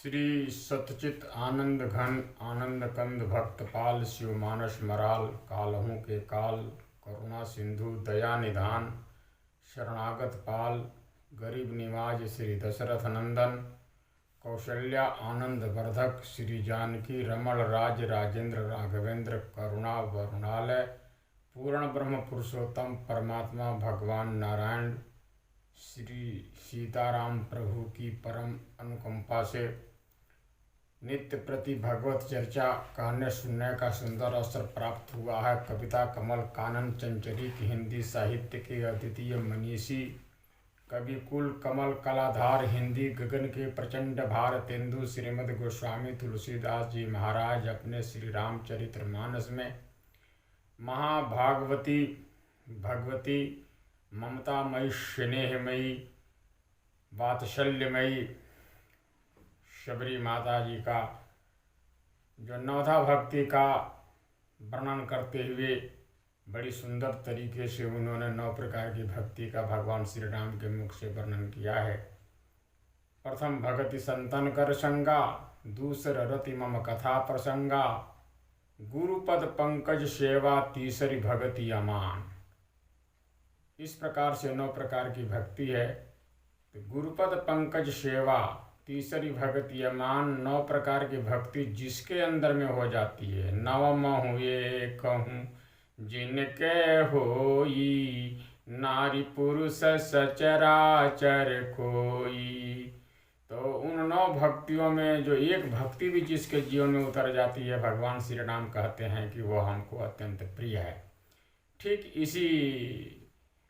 श्री सतचित आनंद घन आनंद कंद भक्तपाल शिव मानस मराल कालहू के काल करुणा सिंधु दया निधान शरणागत पाल गरीब निवाज श्री दशरथ नंदन कौशल्या आनंद वर्धक श्री जानकी रमण राज राजेंद्र राघवेंद्र करुणा वरुणालय पूर्ण ब्रह्म पुरुषोत्तम परमात्मा भगवान नारायण श्री सीताराम प्रभु की परम अनुकंपा से नित्य प्रति भगवत चर्चा कहने सुनने का सुंदर अवसर प्राप्त हुआ है। कविता कमल कानन चंचरी की हिंदी साहित्य के अद्वितीय मनीषी कवि कुल कमल कलाधार हिंदी गगन के प्रचंड भार तेंदु श्रीमद गोस्वामी तुलसीदास जी महाराज अपने श्री रामचरितमानस में महाभागवती भगवती ममतामयी स्नेहमयी वात्सल्यमयी शबरी माता जी का जो नवधा भक्ति का वर्णन करते हुए बड़ी सुंदर तरीके से उन्होंने 9 प्रकार की भक्ति का भगवान श्री राम के मुख से वर्णन किया है। प्रथम भगति संतन कर संगा, दूसर रति मम कथा प्रसंगा, गुरुपद पंकज सेवा, तीसरी भगति अमान। इस प्रकार से 9 प्रकार की भक्ति है। तो गुरुपद पंकज सेवा, तीसरी भक्ति अमान, 9 प्रकार की भक्ति जिसके अंदर में हो जाती है। नवम हुए कहूँ जिनके होई, नारी पुरुष सचराचर कोई। तो उन 9 भक्तियों में जो एक भक्ति भी जिसके जीवन में उतर जाती है, भगवान श्री राम कहते हैं कि वो हमको अत्यंत प्रिय है। ठीक इसी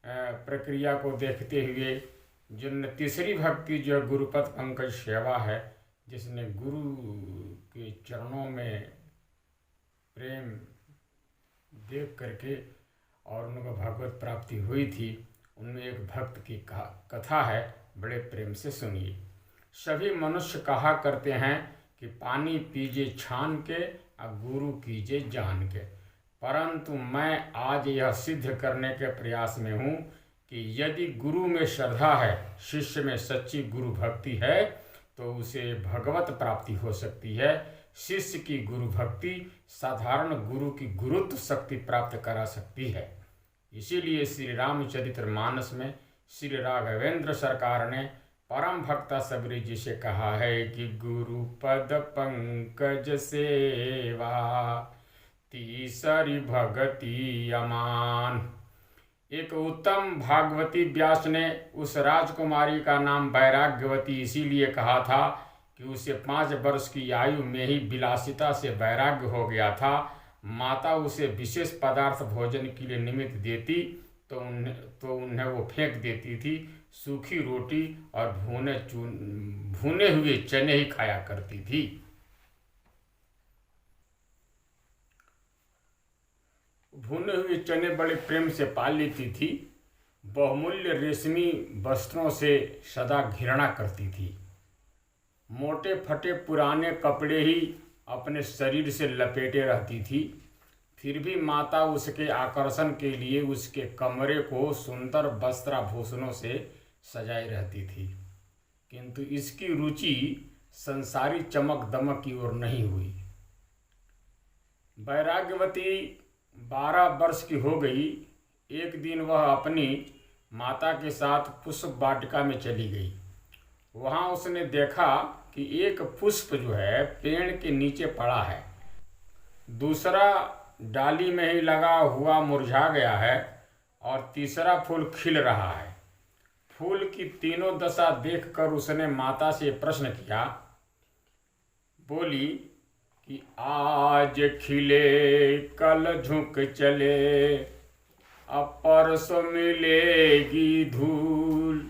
प्रक्रिया को देखते हुए जिन तीसरी भक्ति जो गुरुपद पंकज सेवा है, जिसने गुरु के चरणों में प्रेम देख करके और उनको भगवत प्राप्ति हुई थी, उनमें एक भक्त की कथा है, बड़े प्रेम से सुनिए। सभी मनुष्य कहा करते हैं कि पानी पीजे छान के और गुरु कीजिए जान के, परंतु मैं आज यह सिद्ध करने के प्रयास में हूँ कि यदि गुरु में श्रद्धा है, शिष्य में सच्ची गुरु भक्ति है, तो उसे भगवत प्राप्ति हो सकती है। शिष्य की गुरु भक्ति साधारण गुरु की गुरुत्व शक्ति प्राप्त करा सकती है। इसीलिए श्री रामचरितमानस में श्री राघवेंद्र सरकार ने परम भक्ता सबरी जी से कहा है कि गुरु पद पंकज सेवा, तीसरी भगति अमान। एक उत्तम भागवती व्यास ने उस राजकुमारी का नाम वैराग्यवती इसीलिए कहा था कि उसे 5 वर्ष की आयु में ही विलासिता से वैराग्य हो गया था। माता उसे विशेष पदार्थ भोजन के लिए निमित्त देती तो उन्हें वो फेंक देती थी। सूखी रोटी और भुने हुए चने ही खाया करती थी। भुने हुए चने बड़े प्रेम से पाल लेती थी। बहुमूल्य रेशमी वस्त्रों से सदा घृणा करती थी। मोटे फटे पुराने कपड़े ही अपने शरीर से लपेटे रहती थी। फिर भी माता उसके आकर्षण के लिए उसके कमरे को सुंदर वस्त्राभूषणों से सजाई रहती थी, किंतु इसकी रुचि संसारी चमक दमक की ओर नहीं हुई। वैराग्यवती 12 वर्ष की हो गई। एक दिन वह अपनी माता के साथ पुष्प वाटिका में चली गई। वहाँ उसने देखा कि एक पुष्प जो है पेड़ के नीचे पड़ा है, दूसरा डाली में ही लगा हुआ मुरझा गया है और तीसरा फूल खिल रहा है। फूल की तीनों दशा देखकर उसने माता से प्रश्न किया। बोली कि आज खिले कल झुक चले, अब परसों मिलेगी धूल।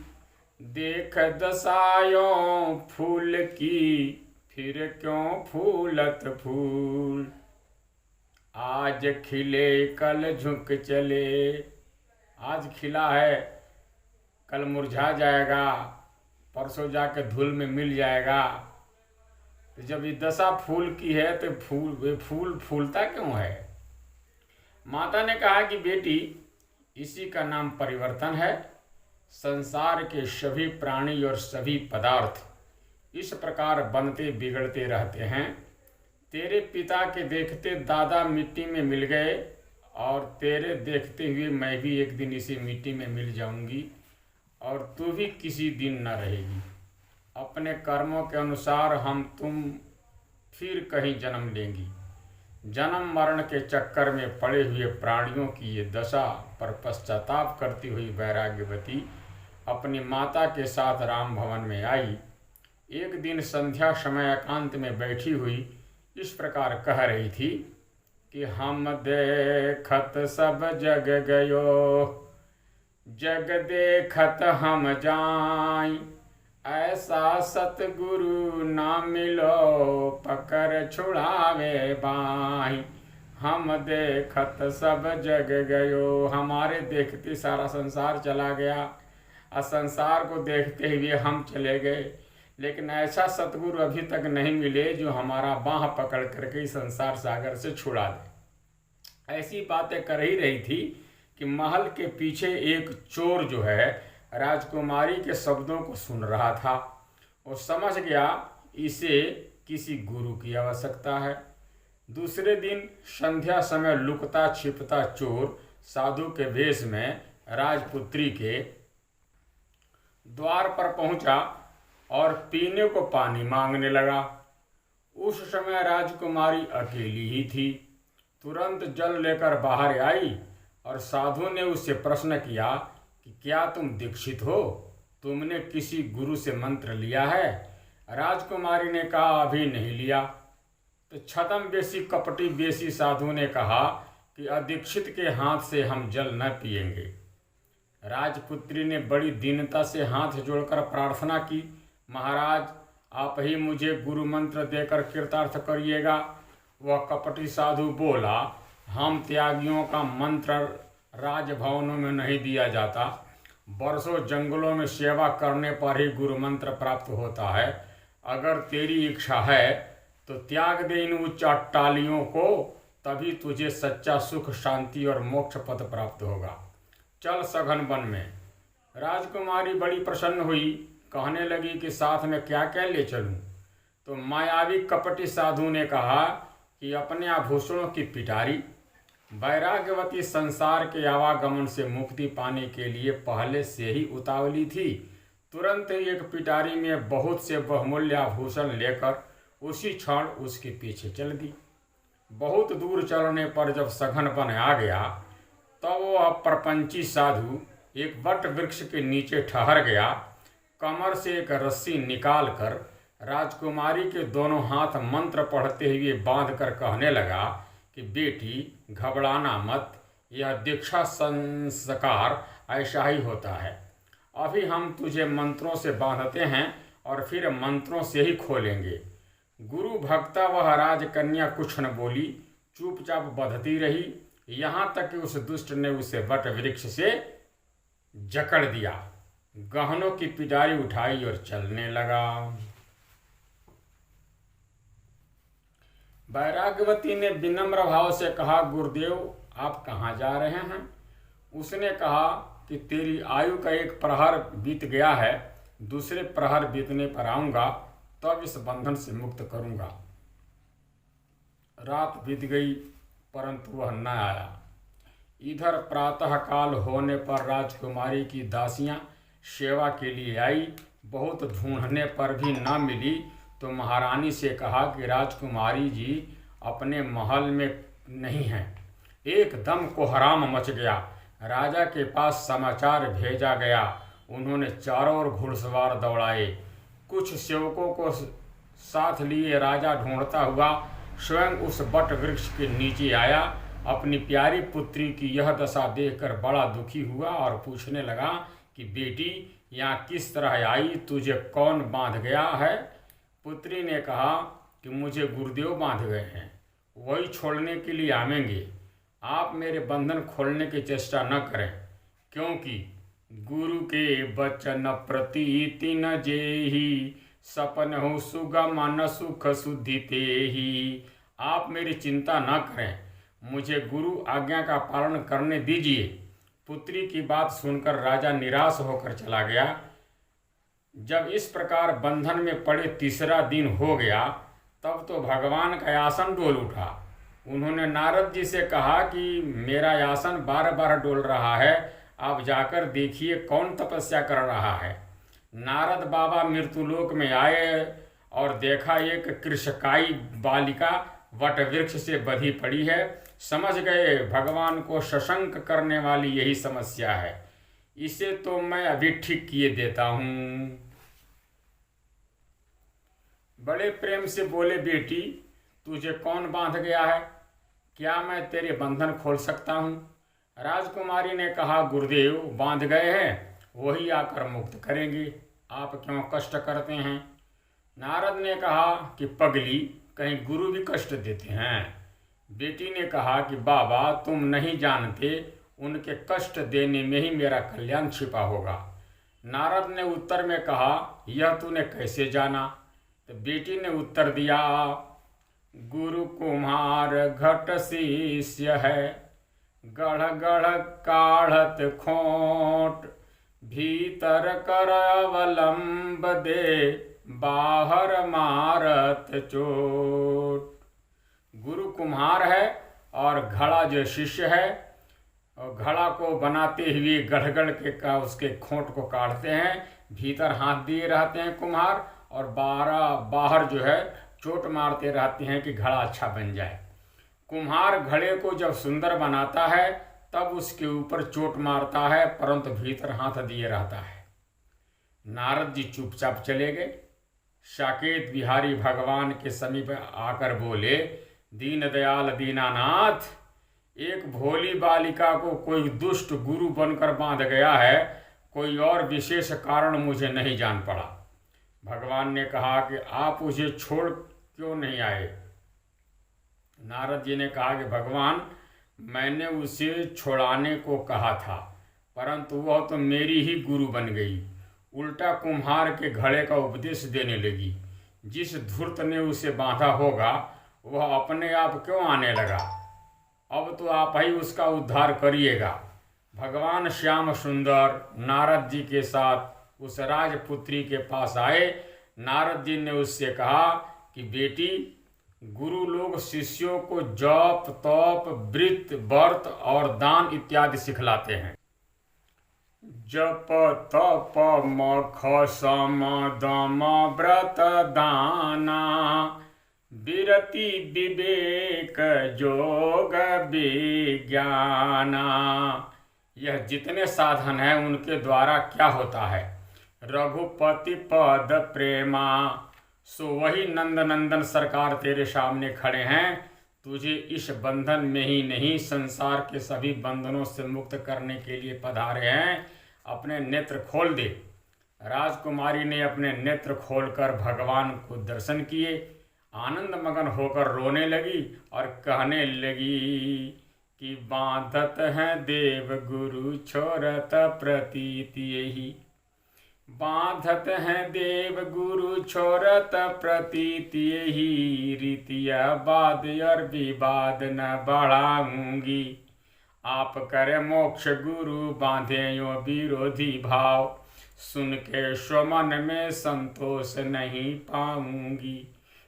देख दशायों फूल की, फिर क्यों फूलत फूल। आज खिले कल झुक चले, आज खिला है कल मुरझा जाएगा, परसों जाके धूल में मिल जाएगा। तो जब ये दशा फूल की है तो फूल फूलता क्यों है। माता ने कहा कि बेटी, इसी का नाम परिवर्तन है। संसार के सभी प्राणी और सभी पदार्थ इस प्रकार बनते बिगड़ते रहते हैं। तेरे पिता के देखते दादा मिट्टी में मिल गए और तेरे देखते हुए मैं भी एक दिन इसी मिट्टी में मिल जाऊंगी और तू भी किसी दिन न रहेगी। अपने कर्मों के अनुसार हम तुम फिर कहीं जन्म लेंगी। जन्म मरण के चक्कर में पड़े हुए प्राणियों की ये दशा पर पश्चाताप करती हुई वैराग्यवती अपनी माता के साथ राम भवन में आई। एक दिन संध्या समय एकांत में बैठी हुई इस प्रकार कह रही थी कि हम देखत सब जग गयो, जग देखत हम जाई, ऐसा सतगुरु ना मिलो पकड़ छुड़ावे बाई। हम देखत सब जग गयो, हमारे देखते सारा संसार चला गया और संसार को देखते हुए हम चले गए, लेकिन ऐसा सतगुरु अभी तक नहीं मिले जो हमारा बाह पकड़ करके इस संसार सागर से छुड़ा दे। ऐसी बातें कर ही रही थी कि महल के पीछे एक चोर जो है राजकुमारी के शब्दों को सुन रहा था। वो समझ गया इसे किसी गुरु की आवश्यकता है। दूसरे दिन संध्या समय लुकता छिपता चोर साधु के वेश में राजपुत्री के द्वार पर पहुंचा और पीने को पानी मांगने लगा। उस समय राजकुमारी अकेली ही थी। तुरंत जल लेकर बाहर आई और साधु ने उससे प्रश्न किया कि क्या तुम दीक्षित हो, तुमने किसी गुरु से मंत्र लिया है? राजकुमारी ने कहा अभी नहीं लिया। तो छदम बेसी कपटी बेसी साधु ने कहा कि अदीक्षित के हाथ से हम जल न पिएंगे। राजपुत्री ने बड़ी दीनता से हाथ जोड़कर प्रार्थना की, महाराज आप ही मुझे गुरु मंत्र देकर कृतार्थ करिएगा। वह कपटी साधु बोला, हम त्यागियों का मंत्र राजभवनों में नहीं दिया जाता, वर्षों जंगलों में सेवा करने पर ही गुरु मंत्र प्राप्त होता है। अगर तेरी इच्छा है तो त्याग दे इन उच्च अट्टालियों को, तभी तुझे सच्चा सुख शांति और मोक्ष पद प्राप्त होगा। चल सघन वन में। राजकुमारी बड़ी प्रसन्न हुई, कहने लगी कि साथ में क्या क्या ले चलूं? तो मायावी कपटी साधु ने कहा कि अपने आभूषणों की पिटारी। वैराग्यवती संसार के आवागमन से मुक्ति पाने के लिए पहले से ही उतावली थी। तुरंत ही एक पिटारी में बहुत से बहुमूल्य आभूषण लेकर उसी क्षण उसके पीछे चल दी। बहुत दूर चलने पर जब सघन वन आ गया तब वह प्रपंची साधु एक वट वृक्ष के नीचे ठहर गया। कमर से एक रस्सी निकालकर राजकुमारी के दोनों हाथ मंत्र पढ़ते हुए बांध कर कहने लगा कि बेटी घबराना मत, यह दीक्षा संस्कार ऐसा ही होता है। अभी हम तुझे मंत्रों से बांधते हैं और फिर मंत्रों से ही खोलेंगे। गुरु भक्ता वह राजकन्या कुछ न बोली, चुपचाप बंधती रही, यहाँ तक कि उस दुष्ट ने उसे वट वृक्ष से जकड़ दिया। गहनों की पिटारी उठाई और चलने लगा। वैराग्यवती ने विनम्र भाव से कहा, गुरुदेव आप कहाँ जा रहे हैं? उसने कहा कि तेरी आयु का एक प्रहर बीत गया है, दूसरे प्रहर बीतने पर आऊँगा, तब इस बंधन से मुक्त करूँगा। रात बीत गई परंतु वह न आया। इधर प्रातः काल होने पर राजकुमारी की दासियां सेवा के लिए आई। बहुत ढूंढने पर भी न मिली तो महारानी से कहा कि राजकुमारी जी अपने महल में नहीं हैं। एकदम कोहराम मच गया। राजा के पास समाचार भेजा गया। उन्होंने चारों ओर घुड़सवार दौड़ाए। कुछ सेवकों को साथ लिए राजा ढूंढता हुआ स्वयं उस बट वृक्ष के नीचे आया। अपनी प्यारी पुत्री की यह दशा देखकर बड़ा दुखी हुआ और पूछने लगा कि बेटी यहाँ किस तरह आई, तुझे कौन बांध गया है? पुत्री ने कहा कि मुझे गुरुदेव बांध गए हैं, वही छोड़ने के लिए आवेंगे। आप मेरे बंधन खोलने की चेष्टा न करें, क्योंकि गुरु के बचन प्रतीति न जेहि, सपन हो सुगम न सुख सुधि तेहि। आप मेरी चिंता न करें, मुझे गुरु आज्ञा का पालन करने दीजिए। पुत्री की बात सुनकर राजा निराश होकर चला गया। जब इस प्रकार बंधन में पड़े तीसरा दिन हो गया, तब तो भगवान का आसन डोल उठा। उन्होंने नारद जी से कहा कि मेरा आसन बार बार डोल रहा है, आप जाकर देखिए कौन तपस्या कर रहा है। नारद बाबा मृत्युलोक में आए और देखा एक कृषकाई बालिका वट वृक्ष से बंधी पड़ी है। समझ गए भगवान को शशंक करने वाली यही समस्या है, इसे तो मैं अभी ठीक किए देता हूँ। बड़े प्रेम से बोले, बेटी तुझे कौन बांध गया है? क्या मैं तेरे बंधन खोल सकता हूँ? राजकुमारी ने कहा, गुरुदेव बांध गए हैं, वही आकर मुक्त करेंगे, आप क्यों कष्ट करते हैं? नारद ने कहा कि पगली, कहीं गुरु भी कष्ट देते हैं? बेटी ने कहा कि बाबा तुम नहीं जानते, उनके कष्ट देने में ही मेरा कल्याण छिपा होगा। नारद ने उत्तर में कहा, यह तूने कैसे जाना? तो बेटी ने उत्तर दिया, गुरु कुम्हार घट शिष्य है, गढ़ गढ़ काढ़त खोट, भीतर कर अवलंब दे, बाहर मारत चोट। गुरु कुम्हार है और घड़ा जो शिष्य है, और घड़ा को बनाते हुए गढ़गढ़ के का उसके खोट को काटते हैं, भीतर हाथ दिए रहते हैं कुम्हार, और बाहर जो है चोट मारते रहते हैं कि घड़ा अच्छा बन जाए। कुम्हार घड़े को जब सुंदर बनाता है तब उसके ऊपर चोट मारता है, परंतु भीतर हाथ दिए रहता है। नारद जी चुपचाप चले गए। साकेत बिहारी भगवान के समीप आकर बोले, दीनदयाल दीनानाथ, एक भोली बालिका को कोई दुष्ट गुरु बनकर बांध गया है, कोई और विशेष कारण मुझे नहीं जान पड़ा। भगवान ने कहा कि आप उसे छोड़ क्यों नहीं आए? नारद जी ने कहा कि भगवान, मैंने उसे छोड़ाने को कहा था, परंतु वह तो मेरी ही गुरु बन गई, उल्टा कुम्हार के घड़े का उपदेश देने लगी। जिस धूर्त ने उसे बांधा होगा वह अपने आप क्यों आने लगा? अब तो आप ही उसका उद्धार करिएगा। भगवान श्याम सुंदर नारद जी के साथ उस राजपुत्री के पास आए। नारद जी ने उससे कहा कि बेटी, गुरु लोग शिष्यों को जप तप व्रत व्रत और दान इत्यादि सिखलाते हैं। जप तप मख सम दम व्रत दाना, विरति विवेक जोग विज्ञाना। यह जितने साधन हैं उनके द्वारा क्या होता है? रघुपति पद प्रेमा। सो वही नंदनंदन सरकार तेरे सामने खड़े हैं, तुझे इस बंधन में ही नहीं संसार के सभी बंधनों से मुक्त करने के लिए पधारे हैं। अपने नेत्र खोल दे। राजकुमारी ने अपने नेत्र खोलकर भगवान को दर्शन किए, आनंद मगन होकर रोने लगी और कहने लगी कि बांधत हैं देव गुरु छोरत प्रतीत यही, बांधत हैं देव गुरु छोरत प्रतीत यही, रीतिया बाद और विवाद न बढ़ाऊंगी, आप करे मोक्ष गुरु बांधे यो विरोधी भाव, सुन के स्वमन में संतोष नहीं पाऊंगी।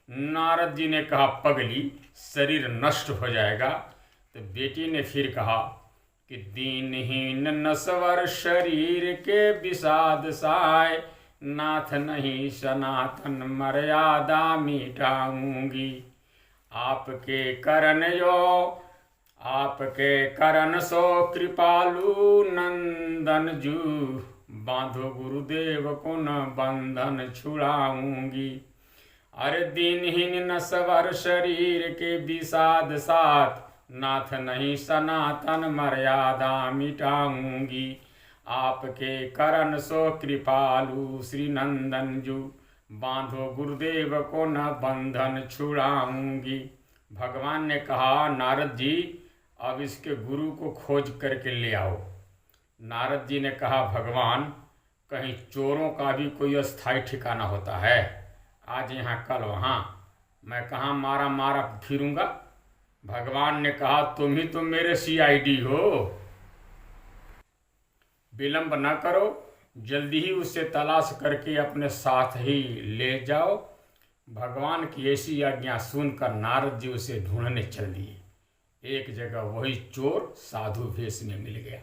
नारद जी ने कहा, पगली, शरीर नष्ट हो जाएगा। तो बेटी ने फिर कहा कि दीनहीन नस्वर शरीर के विषाद साय, नाथ नहीं सनातन मर्यादा मिटाऊंगी, आपके करण यो आपके करण सो कृपालु नंदन जू, बांधो गुरुदेव को न बंधन छुड़ाऊंगी। अरे दीनहीन नस्वर शरीर के विषाद साथ, नाथ नहीं सनातन मर्यादा मिटाऊंगी, आपके करण सो कृपालु श्री नंदन जू, बांधो गुरुदेव को न बंधन छुड़ाऊंगी। भगवान ने कहा, नारद जी अब इसके गुरु को खोज करके ले आओ। नारद जी ने कहा, भगवान, कहीं चोरों का भी कोई अस्थायी ठिकाना होता है? आज यहाँ कल वहाँ, मैं कहाँ मारा मारा फिरूंगा। भगवान ने कहा, तुम ही तो मेरे CID हो, विलंब न करो, जल्दी ही उसे तलाश करके अपने साथ ही ले जाओ। भगवान की ऐसी आज्ञा सुनकर नारद जी उसे ढूंढने चल दिए। एक जगह वही चोर साधु भेष में मिल गया।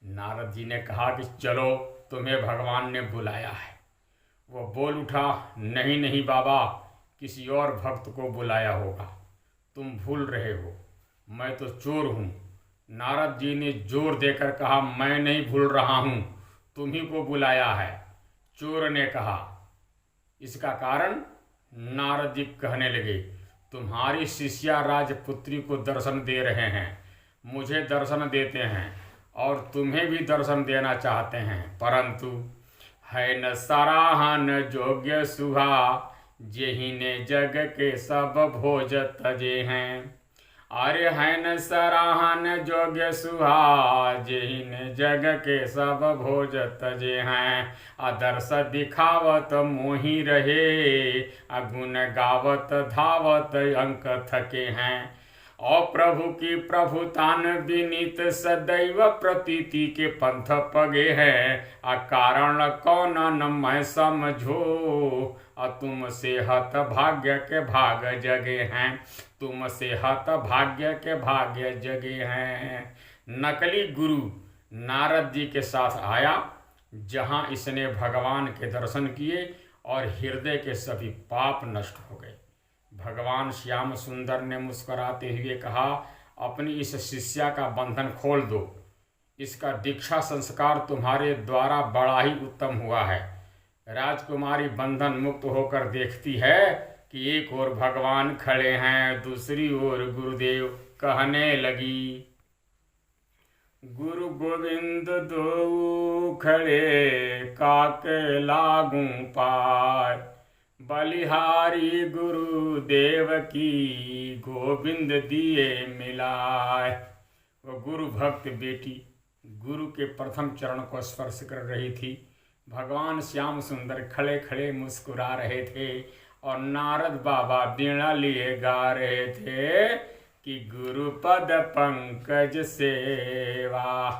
नारद जी ने कहा कि चलो, तुम्हें भगवान ने बुलाया है। वो बोल उठा, नहीं नहीं बाबा, किसी और भक्त को बुलाया होगा, तुम भूल रहे हो, मैं तो चोर हूँ। नारद जी ने जोर देकर कहा, मैं नहीं भूल रहा हूँ, तुम्ही को बुलाया है। चोर ने कहा, इसका कारण? नारद जी कहने लगे, तुम्हारी शिष्या राजपुत्री को दर्शन दे रहे हैं, मुझे दर्शन देते हैं और तुम्हें भी दर्शन देना चाहते हैं, परंतु है न सराहन योग्य सुहा, जेहि ने जग के सब भोज तजे हैं। अरे है न सराहन योग्य सुहा, जेहि ने जग के सब भोज तजे हैं। आदर्श दिखावत मोहि रहे, अगुण गावत धावत अंक थके हैं। और प्रभु की प्रभुतान विनीत सदैव प्रतीति के पंथ पगे है। अकारण कौन न मैं समझो, तुम से हत भाग्य के भाग जगे हैं, तुम से हत भाग्य के भाग्य जगे हैं। नकली गुरु नारद जी के साथ आया, जहाँ इसने भगवान के दर्शन किए और हृदय के सभी पाप नष्ट हो गए। भगवान श्याम सुंदर ने मुस्कुराते हुए कहा, अपनी इस शिष्या का बंधन खोल दो, इसका दीक्षा संस्कार तुम्हारे द्वारा बड़ा ही उत्तम हुआ है। राजकुमारी बंधन मुक्त होकर देखती है कि एक ओर भगवान खड़े हैं, दूसरी ओर गुरुदेव। कहने लगी, गुरु गोविंद दो खड़े, काके लागू पाय, बलिहारी गुरुदेव की, गोविंद दिए मिलाए। वो गुरु भक्त बेटी गुरु के प्रथम चरण को स्पर्श कर रही थी। भगवान श्याम सुंदर खड़े खड़े मुस्कुरा रहे थे और नारद बाबा वीणा लिए गा रहे थे कि गुरुपद पंकज सेवा,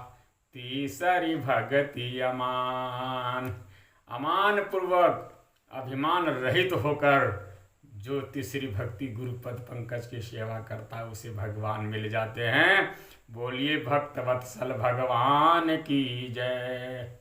तीसरी भगति अमान। अमान पूर्वक अभिमान रहित होकर जो तीसरी भक्ति गुरुपद पंकज की सेवा करता है, उसे भगवान मिल जाते हैं। बोलिए भक्त वत्सल भगवान की जय।